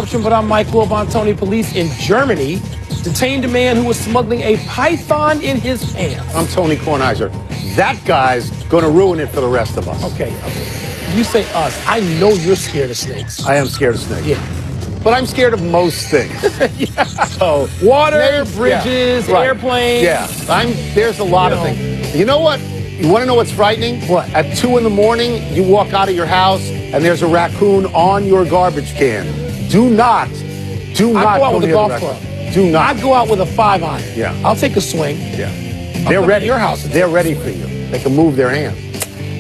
Interruption, but I'm Mike Wilbon. Police in Germany detained a man who was smuggling a python in his pants. I'm Tony Kornheiser. That guy's going to ruin it for the rest of us. Okay. You say us. I know you're scared of snakes. I am scared of snakes. Yeah. But I'm scared of most things. Yeah. So, water, bridges, right. airplanes. Yeah, there's a lot of things. You know what? You want to know what's frightening? What? At 2 in the morning, you walk out of your house and there's a raccoon on your garbage can. Do not go out with a golf club. Do not. I go out with a 5-iron. Yeah. I'll take a swing. Yeah. They're ready. At your house. They're ready for you. They can move their hands.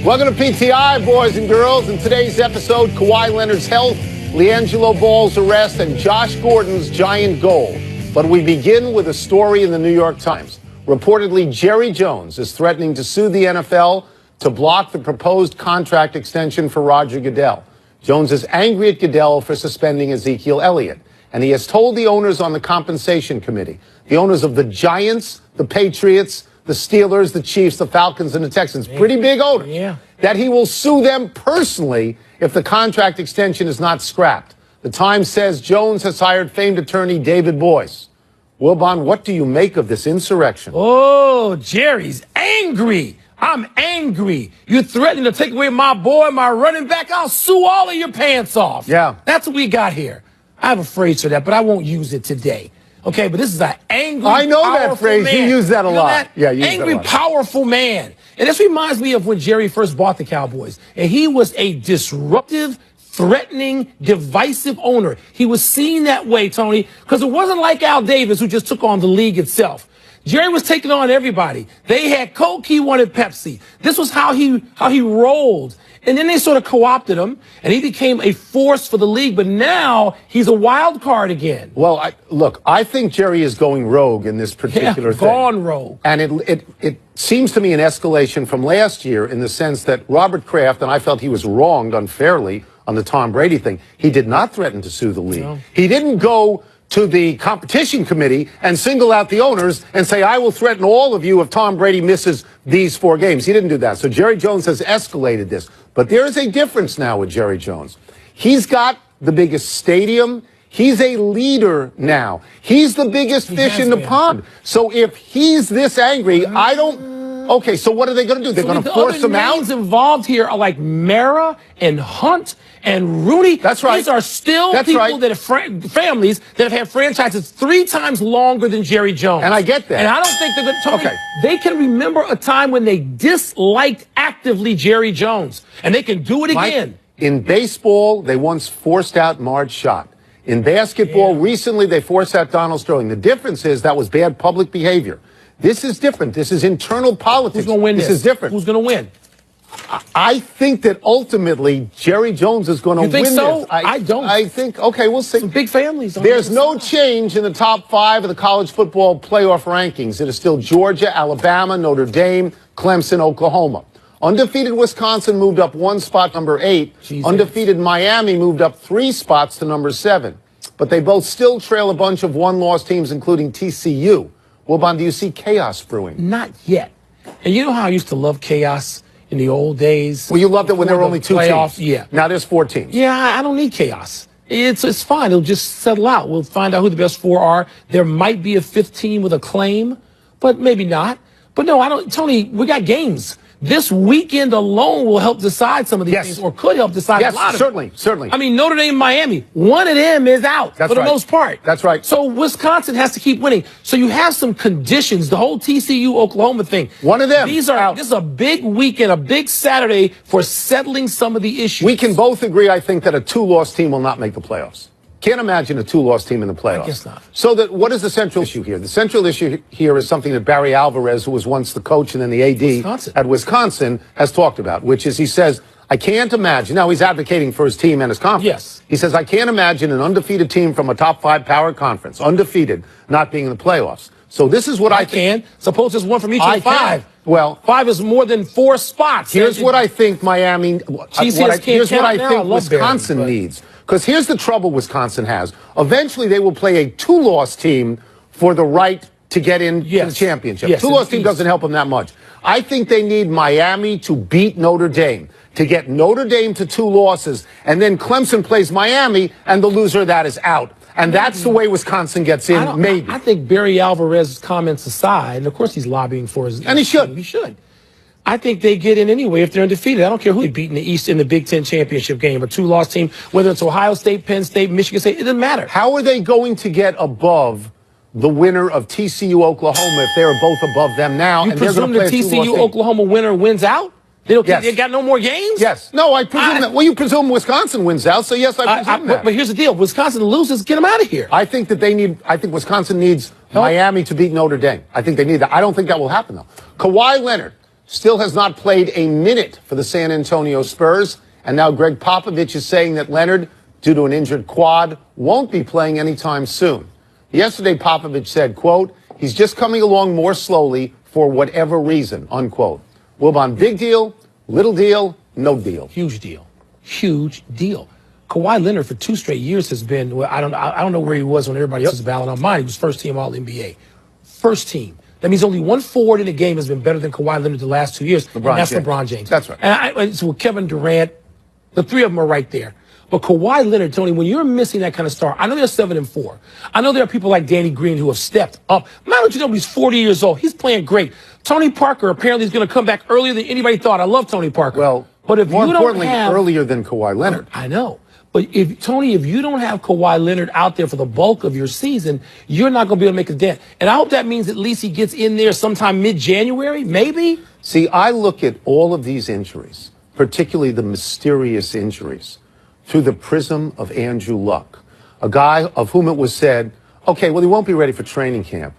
Welcome to PTI, boys and girls. In today's episode, Kawhi Leonard's health, LiAngelo Ball's arrest, and Josh Gordon's giant goal. But we begin with a story in the New York Times. Reportedly, Jerry Jones is threatening to sue the NFL to block the proposed contract extension for Roger Goodell. Jones is angry at Goodell for suspending Ezekiel Elliott, and he has told the owners on the compensation committee, the owners of the Giants, the Patriots, the Steelers, the Chiefs, the Falcons, and the Texans, pretty big owners, that he will sue them personally if the contract extension is not scrapped. The Times says Jones has hired famed attorney David Boyce. Wilbon, what do you make of this insurrection? Oh, Jerry's angry. I'm angry. You're threatening to take away my boy, my running back. I'll sue all of your pants off. Yeah. That's what we got here. I have a phrase for that, but I won't use it today. Okay, but this is an angry, I know that phrase. Man. You use that a lot. That? Yeah, you use angry, that a lot. powerful man. And this reminds me of when Jerry first bought the Cowboys. And he was a disruptive, threatening, divisive owner. He was seen that way, Tony, because it wasn't like Al Davis, who just took on the league itself. Jerry was taking on everybody. They had Coke, he wanted Pepsi. This was how he rolled. And then they sort of co-opted him, and he became a force for the league. But now he's a wild card again. Well, I think Jerry is going rogue in this particular thing. Gone rogue. And it seems to me an escalation from last year in the sense that Robert Kraft, and I felt he was wronged unfairly on the Tom Brady thing, he did not threaten to sue the league. No. He didn't go to the competition committee and single out the owners and say, I will threaten all of you if Tom Brady misses these 4 games. He didn't do that. So Jerry Jones has escalated this. But there is a difference now with Jerry Jones. He's got the biggest stadium. He's a leader now. He's the biggest fish in the pond. So if he's this angry, I don't... Okay, so what are they going to do? They're going to force him out? The names involved here are like Mara and Hunt and Rooney. That's right. These are still people that have families that have had franchises 3 times longer than Jerry Jones. And I get that. And I don't think they're going to. They can remember a time when they disliked actively Jerry Jones, and they can do it again. In baseball, they once forced out Marge Schott. In basketball, recently they forced out Donald Sterling. The difference is that was bad public behavior. This is different. This is internal politics. Who's going to win this? This is different. Who's going to win? I think that ultimately Jerry Jones is going to win this. You think so? I don't. I think, okay, we'll see. Some big families. There's no change in the top 5 of the college football playoff rankings. It is still Georgia, Alabama, Notre Dame, Clemson, Oklahoma. Undefeated Wisconsin moved up 1 spot, number 8. Jesus. Undefeated Miami moved up 3 spots to number 7. But they both still trail a bunch of one-loss teams, including TCU. Wilbon, do you see chaos brewing? Not yet. And you know how I used to love chaos in the old days? Well, you loved it when there were only 2 teams. Yeah. Now there's 4 teams. Yeah, I don't need chaos. It's fine. It'll just settle out. We'll find out who the best 4 are. There might be a 5th team with a claim, but maybe not. But no, I don't. Tony, we got games. This weekend alone will help decide some of these things, or could help decide a lot of them. Certainly. I mean, Notre Dame, Miami, one of them is out for the most part. That's right. So Wisconsin has to keep winning. So you have some conditions, the whole TCU Oklahoma thing. One of them. This is a big weekend, a big Saturday for settling some of the issues. We can both agree, I think, that a 2-loss team will not make the playoffs. Can't imagine a 2-loss team in the playoffs. I guess not. So what is the central issue here? The central issue here is something that Barry Alvarez, who was once the coach and then the AD at Wisconsin, has talked about, which is he says, I can't imagine. Now, he's advocating for his team and his conference. Yes. He says, I can't imagine an undefeated team from a top 5 power conference, undefeated, not being in the playoffs. So this is what I can. Suppose there's one from each of the 5. Well, 5 is more than 4 spots. Here's what I think Miami, here's what I think Wisconsin needs. Because here's the trouble Wisconsin has. Eventually, they will play a 2-loss team for the right to get into the championship. 2-loss team doesn't help them that much. I think they need Miami to beat Notre Dame. to get Notre Dame to 2 losses, and then Clemson plays Miami, and the loser of that is out. And that's the way Wisconsin gets in, maybe. I think Barry Alvarez's comments aside, and of course he's lobbying for his... And he should. He should. I think they get in anyway if they're undefeated. I don't care who they beat in the East in the Big Ten championship game, a 2-loss team, whether it's Ohio State, Penn State, Michigan State, it doesn't matter. How are they going to get above the winner of TCU Oklahoma if they're both above them now? You presume the TCU Oklahoma winner wins out? They got no more games? Yes. No, I presume that. Well, you presume Wisconsin wins out, so yes, I presume that. But here's the deal. Wisconsin loses, get them out of here. I think Wisconsin needs Miami to beat Notre Dame. I think they need that. I don't think that will happen, though. Kawhi Leonard still has not played a minute for the San Antonio Spurs, and now Greg Popovich is saying that Leonard, due to an injured quad, won't be playing anytime soon. Yesterday, Popovich said, quote, he's just coming along more slowly for whatever reason, unquote. Wilbon, big deal, little deal, no deal. Huge deal. Huge deal. Kawhi Leonard for 2 straight years has been, well, I don't know where he was when everybody else was battling on mine. He was first team All-NBA. First team. That means only one forward in the game has been better than Kawhi Leonard the last 2 years. LeBron James. That's right. And so with Kevin Durant, the 3 of them are right there. But Kawhi Leonard, Tony, when you're missing that kind of star, I know they're 7-4. I know there are people like Danny Green who have stepped up. Not that you know he's 40 years old. He's playing great. Tony Parker apparently is going to come back earlier than anybody thought. I love Tony Parker. Well, but if more you importantly, don't have, earlier than Kawhi Leonard. I know. But if you don't have Kawhi Leonard out there for the bulk of your season, you're not going to be able to make a dent. And I hope that means at least he gets in there sometime mid-January, maybe. See, I look at all of these injuries, particularly the mysterious injuries, through the prism of Andrew Luck, a guy of whom it was said, okay, well, he won't be ready for training camp.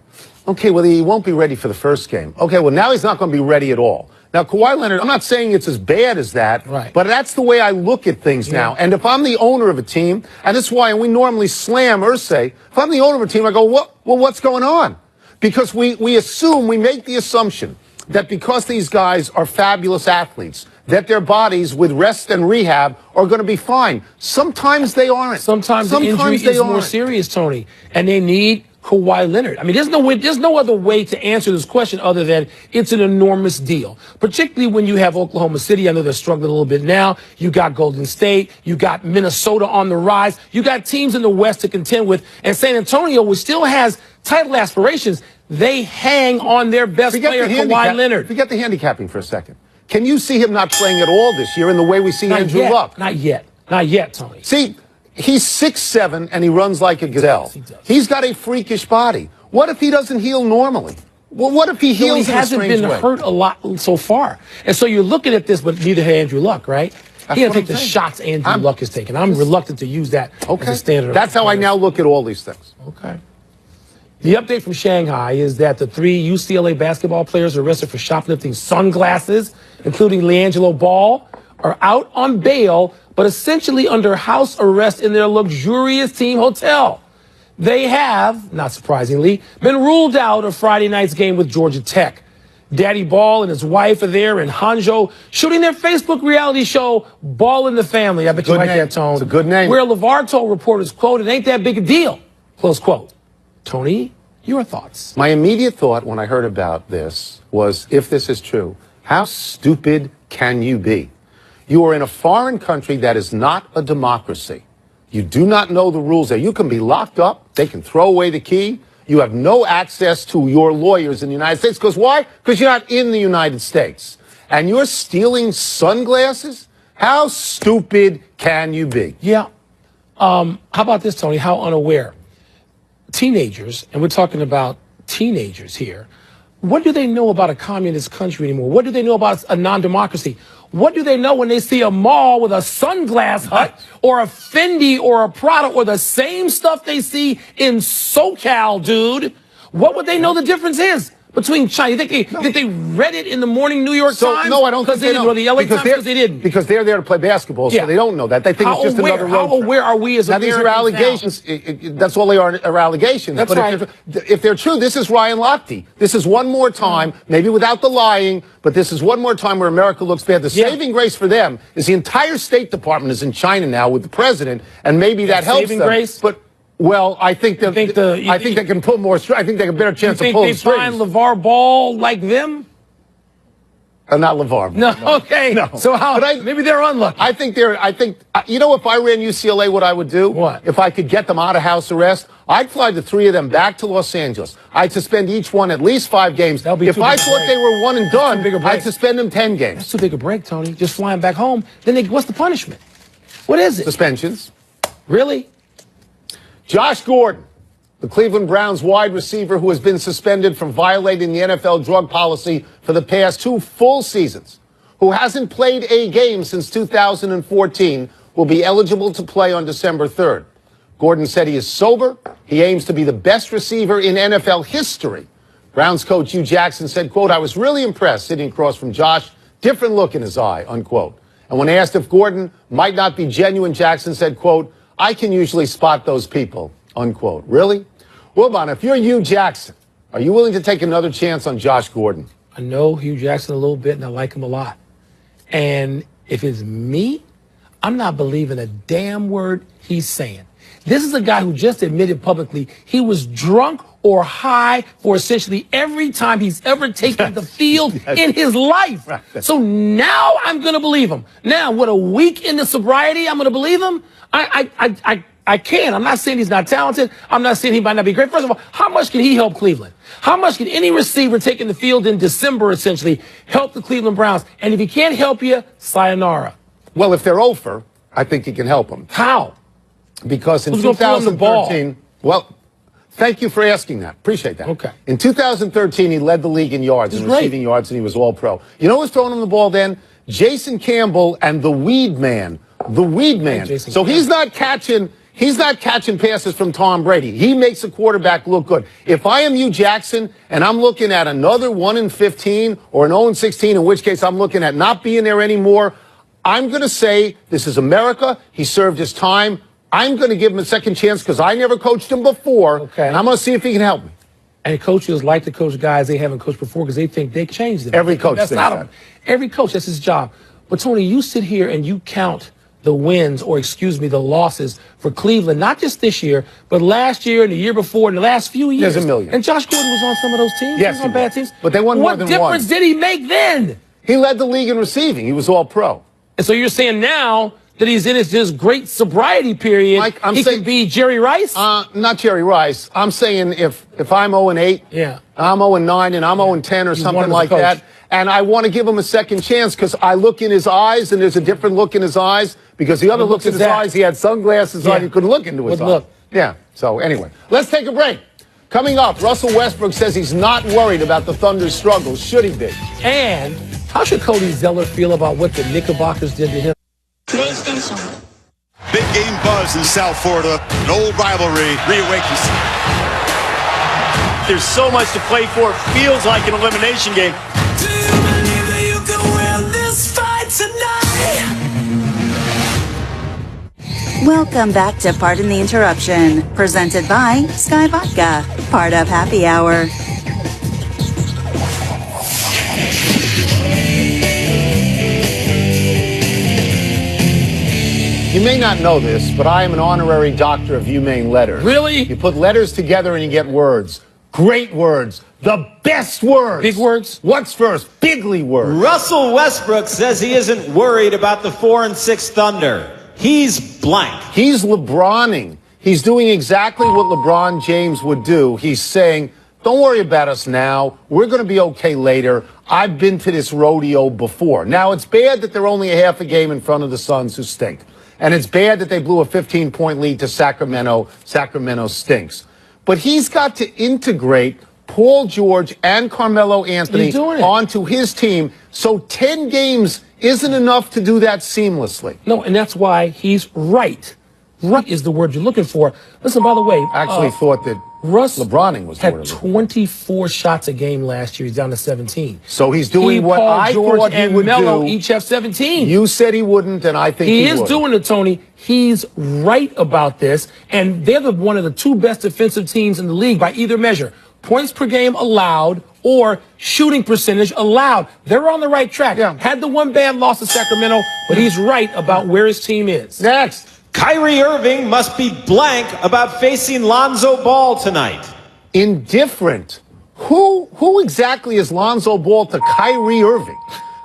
Okay, well, he won't be ready for the first game. Okay, well, now he's not going to be ready at all. Now, Kawhi Leonard, I'm not saying it's as bad as that, right, but that's the way I look at things now. And if I'm the owner of a team, and that's why we normally slam Irsay, if I'm the owner of a team, I go, well, what's going on? Because we make the assumption that because these guys are fabulous athletes, that their bodies with rest and rehab are going to be fine. Sometimes they aren't. Sometimes the injury is more serious, Tony, and they need Kawhi Leonard. I mean, there's no other way to answer this question other than it's an enormous deal, particularly when you have Oklahoma City. I know they're struggling a little bit now. You got Golden State. You got Minnesota on the rise. You got teams in the West to contend with. And San Antonio, which still has title aspirations, they hang on their best player, Kawhi Leonard. Forget the handicapping for a second. Can you see him not playing at all this year in the way we see Andrew Luck? Not yet. Not yet, Tony. See, he's 6'7", and he runs like a gazelle. He's got a freakish body. What if he doesn't heal normally? Well, what if he heals in a strange way? He hasn't been hurt a lot so far. And so you're looking at this, but neither had Andrew Luck, right? He doesn't take the shots Andrew Luck is taking. I'm reluctant to use that as a standard. That's how I now look at all these things. Okay. The update from Shanghai is that the 3 UCLA basketball players arrested for shoplifting sunglasses, including LiAngelo Ball, are out on bail, but essentially under house arrest in their luxurious team hotel. They have, not surprisingly, been ruled out of Friday night's game with Georgia Tech. Daddy Ball and his wife are there in Hangzhou shooting their Facebook reality show, Ball in the Family. I bet you like that, Tone. It's a good name. Where LeVar told reporters, quote, it ain't that big a deal, close quote. Tony, your thoughts? My immediate thought when I heard about this was, if this is true, how stupid can you be? You are in a foreign country that is not a democracy. You do not know the rules there. You can be locked up. They can throw away the key. You have no access to your lawyers in the United States. Because why? Because you're not in the United States. And you're stealing sunglasses? How stupid can you be? Yeah. How about this, Tony? How unaware? Teenagers, and we're talking about teenagers here, what do they know about a communist country anymore? What do they know about a non-democracy? What do they know when they see a mall with a Sunglass Hut or a Fendi or a Prada or the same stuff they see in SoCal, dude? What would they know the difference is between China? You think they read it in the morning New York Times? No, I don't think they didn't. Or the LA Times because they didn't. Because they're there to play basketball, so they don't know that. They think it's just another road trip. How aware are we as Americans? Now, these are allegations. That's all they are allegations. That's right. If they're true, this is Ryan Lochte. This is one more time, maybe without the lying, but this is one more time where America looks bad. The saving grace for them is the entire State Department is in China now with the president, and maybe that helps them. Saving grace? But well, I think they can pull more. I think they have a better chance of pulling strings. You think they find LeVar Ball like them? Not LeVar. No, okay. No. So how? Maybe they're unlucky. I think you know, if I ran UCLA, what I would do? What? If I could get them out of house arrest, I'd fly the 3 of them back to Los Angeles. I'd suspend each one at least 5 games. If I thought they were one and done, I'd suspend them 10 games. That's too big a break, Tony. Just flying back home. Then what's the punishment? What is it? Suspensions. Really? Josh Gordon, the Cleveland Browns wide receiver who has been suspended for violating the NFL drug policy for the past 2 full seasons, who hasn't played a game since 2014, will be eligible to play on December 3rd. Gordon said he is sober. He aims to be the best receiver in NFL history. Browns coach Hugh Jackson said, quote, "I was really impressed sitting across from Josh. Different look in his eye," unquote. And when asked if Gordon might not be genuine, Jackson said, quote, "I can usually spot those people," unquote. Really? Wilbon, if you're Hugh Jackson, are you willing to take another chance on Josh Gordon? I know Hugh Jackson a little bit, and I like him a lot. And if it's me, I'm not believing a damn word he's saying. This is a guy who just admitted publicly he was drunk or high for essentially every time he's ever taken the field in his life. So now I'm going to believe him. Now, what, a week into sobriety, I'm going to believe him? I can't. I'm not saying he's not talented. I'm not saying he might not be great. First of all, how much can he help Cleveland? How much can any receiver taking the field in December, essentially, help the Cleveland Browns? And if he can't help you, sayonara. Well, if they're over, I think he can help them. How? Because in 2013, well, thank you for asking that. Appreciate that. Okay. In 2013, he led the league in yards and receiving yards, and he was all-pro. You know who was throwing him the ball then? Jason Campbell and the Weed Man. The Weed Man. So he's not catching passes from Tom Brady. He makes the quarterback look good. If I am Hugh Jackson and I'm looking at another 1-15 or an 0-16, in which case I'm looking at not being there anymore, I'm going to say this is America. He served his time. I'm going to give him a second chance because I never coached him before, and I'm going to see if he can help me. And coaches like to coach guys they haven't coached before because they think they changed them. Every coach that's thinks not that. Every coach, that's his job. But, Tony, you sit here and you count the wins, or excuse me, the losses for Cleveland, not just this year, but last year and the year before and the last few years. There's a million. And Josh Gordon was on some of those teams. Yes, he was on bad teams. But they won more than one. What difference did he make then? He led the league in receiving. He was all-pro. And so you're saying now that he's in his great sobriety period, Mike, he could be Jerry Rice? Not Jerry Rice. I'm saying if I'm 0-8, I'm 0-9, and I'm 0-10 or something like that, and I want to give him a second chance because I look in his eyes and there's a different look in his eyes because the other looks in his eyes, he had sunglasses on, he couldn't look into his eyes. Yeah, so anyway, let's take a break. Coming up, Russell Westbrook says he's not worried about the Thunder's struggles. Should he be? And how should Cody Zeller feel about what the Knickerbockers did to him? PlayStation. Big game buzz in South Florida. An old rivalry reawakens. There's so much to play for. It feels like an elimination game. Do you believe that you can win this fight tonight? Welcome back to Pardon the Interruption, presented by Sky Vodka, part of Happy Hour. You may not know this, but I am an honorary doctor of humane letters. Really? You put letters together and you get words. Great words. The best words. Big words? What's first? Bigly words. Russell Westbrook says he isn't worried about the 4-6 Thunder. He's blank. He's LeBroning. He's doing exactly what LeBron James would do. He's saying, don't worry about us now. We're going to be okay later. I've been to this rodeo before. Now, it's bad that they're only a half a game in front of the Suns, who stink. And it's bad that they blew a 15-point lead to Sacramento. Sacramento stinks. But he's got to integrate Paul George and Carmelo Anthony onto his team. So 10 games isn't enough to do that seamlessly. No, and that's why he's right. Right is the word you're looking for. Listen, by the way, I actually thought that Russ LeBroning was had 24 shots a game last year. He's down to 17. So he's doing what I thought he would Melo do. Each have 17. You said he wouldn't, and I think he is would. doing it, Tony. He's right about this, and they're one of the 2 best defensive teams in the league by either measure. Points per game allowed or shooting percentage allowed. They're on the right track. Had the one bad loss to Sacramento, but he's right about where his team is. Next. Kyrie Irving must be blank about facing Lonzo Ball tonight. Indifferent. Who exactly is Lonzo Ball to Kyrie Irving?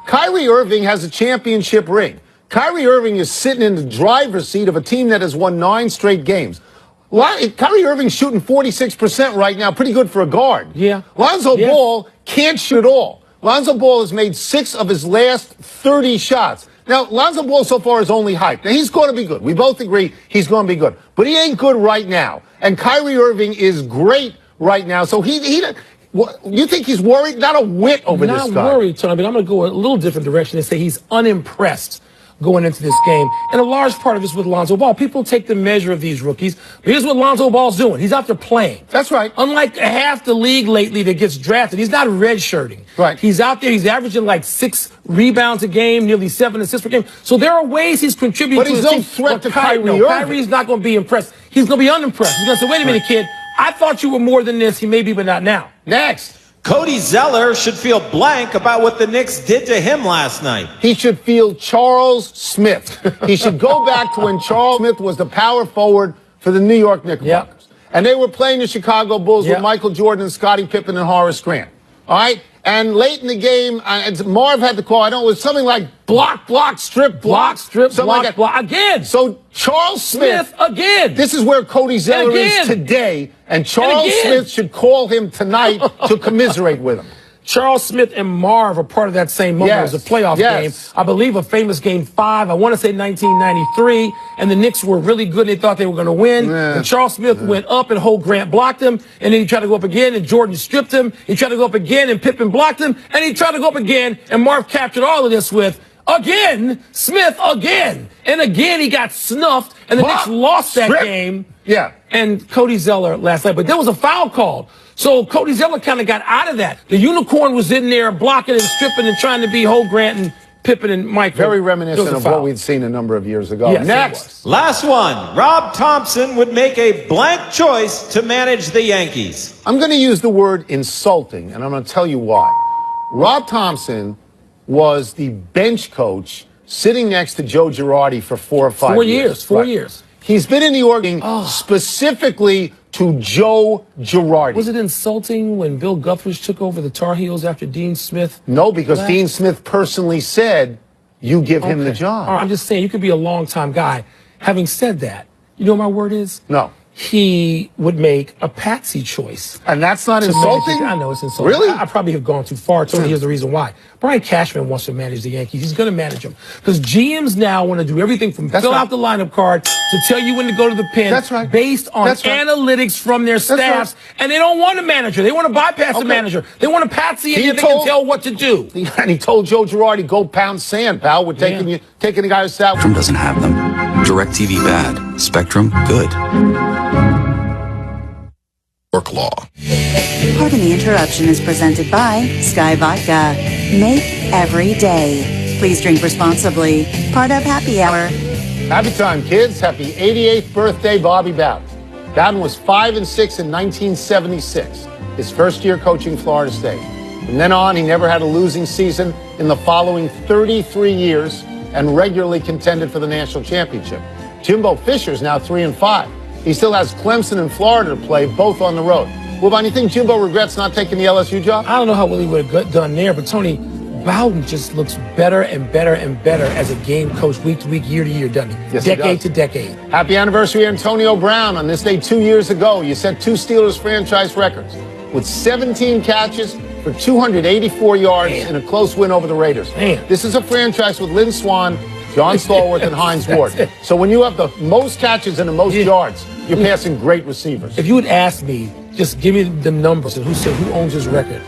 Kyrie Irving has a championship ring. Kyrie Irving is sitting in the driver's seat of a team that has won 9 straight games. Kyrie Irving's shooting 46% right now, pretty good for a guard. Yeah. Lonzo Ball can't shoot at all. Lonzo Ball has made 6 of his last 30 shots. Now, Lonzo Ball so far is only hyped. Now, he's going to be good. We both agree he's going to be good. But he ain't good right now. And Kyrie Irving is great right now. So you think he's worried? Not a whit over this guy. Not worried, Tony, but I'm going to go a little different direction and say he's unimpressed going into this game. And a large part of this with Lonzo Ball. People take the measure of these rookies. But here's what Lonzo Ball's doing. He's out there playing. That's right. Unlike half the league lately that gets drafted, he's not redshirting. Right. He's out there. He's averaging like 6 rebounds a game, nearly 7 assists per game. So there are ways he's contributing but to he's his no team. threat to Kyrie Irving. Kyrie's not going to be impressed. He's going to be unimpressed. He's going to say, wait a minute, kid. I thought you were more than this. He may be, but not now. Next. Cody Zeller should feel blank about what the Knicks did to him last night. He should feel Charles Smith. He should go back to when Charles Smith was the power forward for the New York Knickerbockers. Yep. And they were playing the Chicago Bulls with Michael Jordan, and Scottie Pippen, and Horace Grant. All right? And late in the game, Marv had the call. I know it was something like block, strip, block, strip, block, like block. Again. So Charles Smith again. This is where Cody Zeller is today. And Charles Smith should call him tonight to commiserate with him. Charles Smith and Marv are part of that same moment. It was a playoff game. I believe a famous game 5. I want to say 1993. And the Knicks were really good. And they thought they were going to win. And Charles Smith went up and Holt Grant blocked him. And then he tried to go up again and Jordan stripped him. He tried to go up again and Pippen blocked him. And he tried to go up again. And Marv captured all of this with, again, Smith again. And again, he got snuffed. And the Knicks lost that game. Yeah. And Cody Zeller last night. But there was a foul called. So Cody Zeller kind of got out of that. The unicorn was in there blocking and stripping and trying to be Holt Grant and Pippen and Mike. Very reminiscent of what we'd seen a number of years ago. Yes, next. Last one. Rob Thompson would make a blank choice to manage the Yankees. I'm going to use the word insulting, and I'm going to tell you why. Rob Thompson was the bench coach sitting next to Joe Girardi for 4 or 5 years. 4 years. He's been in the org specifically to Joe Girardi. Was it insulting when Bill Guthridge took over the Tar Heels after Dean Smith? No, because Dean Smith personally said, you give him the job. All right, I'm just saying, you could be a long-time guy. Having said that, you know what my word is? No. He would make a patsy choice. And that's not insulting? I know it's insulting. Really? I probably have gone too far. Tony, here's the reason why. Brian Cashman wants to manage the Yankees. He's going to manage them. Because GMs now want to do everything from fill out the lineup card to tell you when to go to the pen. That's right. Based on analytics from their staffs. And they don't want a manager. They want to bypass the manager. They want a patsy and they can tell what to do. And he told Joe Girardi, go pound sand, pal. We're taking the guy who's out. Spectrum doesn't have them. DirecTV bad. Spectrum good. Law. Pardon the Interruption is presented by Sky Vodka. Make every day. Please drink responsibly. Part of Happy Hour. Happy time, kids. Happy 88th birthday, Bobby Bowden. Bowden was 5-6 in 1976, his first year coaching Florida State. From then on, he never had a losing season in the following 33 years and regularly contended for the national championship. Jimbo Fisher's now 3-5. He still has Clemson and Florida to play, both on the road. Well, Bob, you think Jimbo regrets not taking the LSU job? I don't know how well he would have done there, but Tony, Bowden just looks better and better and better as a game coach week to week, year to year, doesn't he? Yes, decade to decade. Happy anniversary, Antonio Brown. On this day 2 years ago, you set 2 Steelers franchise records with 17 catches for 284 yards in a close win over the Raiders. This is a franchise with Lynn Swann, John Stallworth, and Hines Ward. So when you have the most catches and the most yards, you're passing great receivers. If you had asked me, just give me the numbers and who owns this record,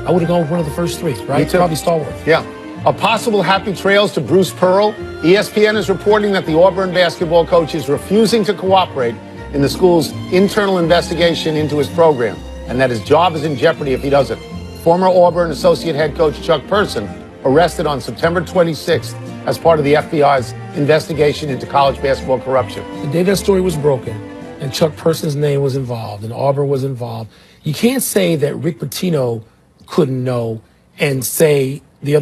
I would have gone with one of the first 3, right? Me too. Probably Stallworth. Yeah. A possible happy trails to Bruce Pearl. ESPN is reporting that the Auburn basketball coach is refusing to cooperate in the school's internal investigation into his program, and that his job is in jeopardy if he doesn't. Former Auburn associate head coach Chuck Person arrested on September 26th as part of the FBI's investigation into college basketball corruption. The day that story was broken and Chuck Person's name was involved and Auburn was involved, you can't say that Rick Pitino couldn't know and say the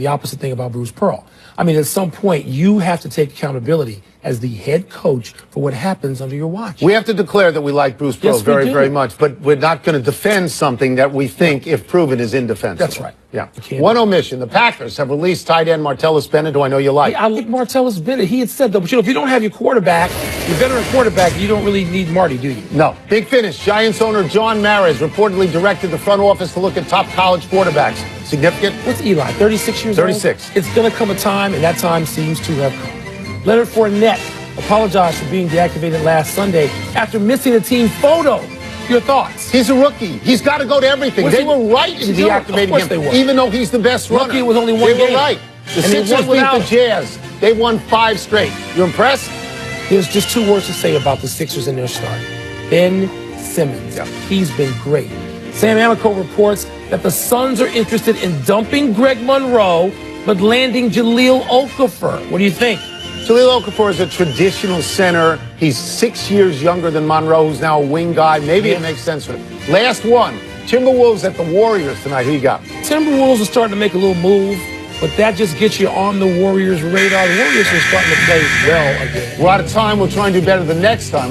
opposite thing about Bruce Pearl. I mean, at some point, you have to take accountability as the head coach for what happens under your watch. We have to declare that we like Bruce Pearl Yes, we very, do. very much, but we're not going to defend something that we think, if proven, is indefensible. That's right. Yeah. You can't One do it. omission. The Packers have released tight end Martellus Bennett, who I know you like. I like Martellus Bennett. He had said, though, but if you don't have your quarterback, your veteran quarterback, you don't really need Marty, do you? No. Big finish. Giants owner John Mara has reportedly directed the front office to look at top college quarterbacks. Significant? What's Eli, 36 years 36. old? It's going to come a time, and that time seems to have come. Leonard Fournette apologized for being deactivated last Sunday after missing a team photo. Your thoughts? He's a rookie. He's got to go to everything. They were right in deactivating him, even though he's the best runner. Rookie was only one They game. were right. The And they Sixers won beat without the Jazz. They won 5 straight. You impressed? There's just 2 words to say about the Sixers and their start. Ben Simmons. He's been great. Sam Amico reports that the Suns are interested in dumping Greg Monroe, but landing Jahlil Okafor. What do you think? Jahlil Okafor is a traditional center. He's 6 years younger than Monroe, who's now a wing guy. Maybe it makes sense for him. Last one. Timberwolves at the Warriors tonight. Who you got? Timberwolves are starting to make a little move, but that just gets you on the Warriors' radar. The Warriors are starting to play well again. We're out of time. We'll try and do better the next time.